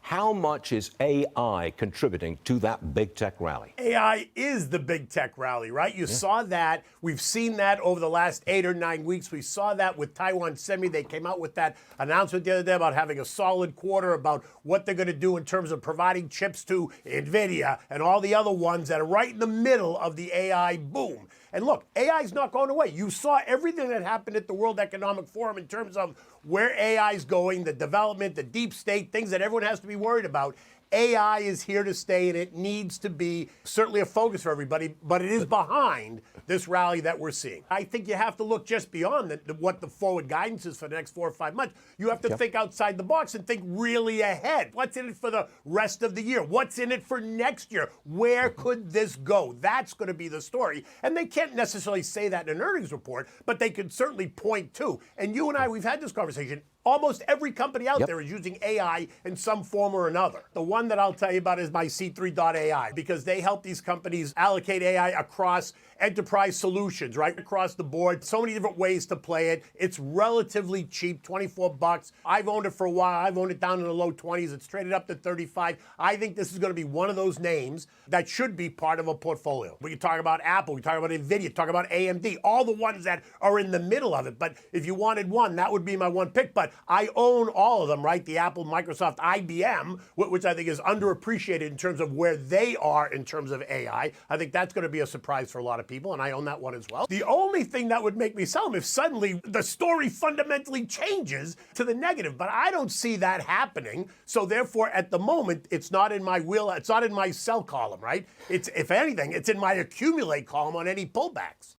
How much is AI contributing to that big tech rally? AI is the big tech rally, right? You saw that. We've seen that over the last 8 or 9 weeks. We saw that with Taiwan Semi. They came out with that announcement the other day about having a solid quarter, about what they're going to do in terms of providing chips to NVIDIA and all the other ones that are right in the middle of the AI boom. And look, AI is not going away. You saw everything that happened at the World Economic Forum in terms of where AI is going, the development, the deep state, things that everyone has to be worried about. AI is here to stay, and it needs to be certainly a focus for everybody, but it is behind this rally that we're seeing. I think you have to look just beyond what the forward guidance is for the next 4 or 5 months. You have to think outside the box and think really ahead. What's in it for the rest of the year? What's in it for next year? Where could this go? That's going to be the story. And they can't necessarily say that in an earnings report, but they can certainly point to. And you and I, we've had this conversation. Almost every company out there is using AI in some form or another. The one that I'll tell you about is my C3.ai, because they help these companies allocate AI across enterprise solutions, right across the board. So many different ways to play it. It's relatively cheap, $24. I've owned it for a while. I've owned it down in the low 20s. It's traded up to 35. I think this is going to be one of those names that should be part of a portfolio. We can talk about Apple, we talk about NVIDIA, talk about AMD, all the ones that are in the middle of it. But if you wanted one, that would be my one pick. But I own all of them, right? The Apple, Microsoft, IBM, which I think is underappreciated in terms of where they are in terms of AI. I think that's going to be a surprise for a lot of people, and I own that one as well. The only thing that would make me sell them if suddenly the story fundamentally changes to the negative, but I don't see that happening. So therefore, at the moment, it's not in my wheel, it's not in my sell column, right? It's, if anything, it's in my accumulate column on any pullbacks.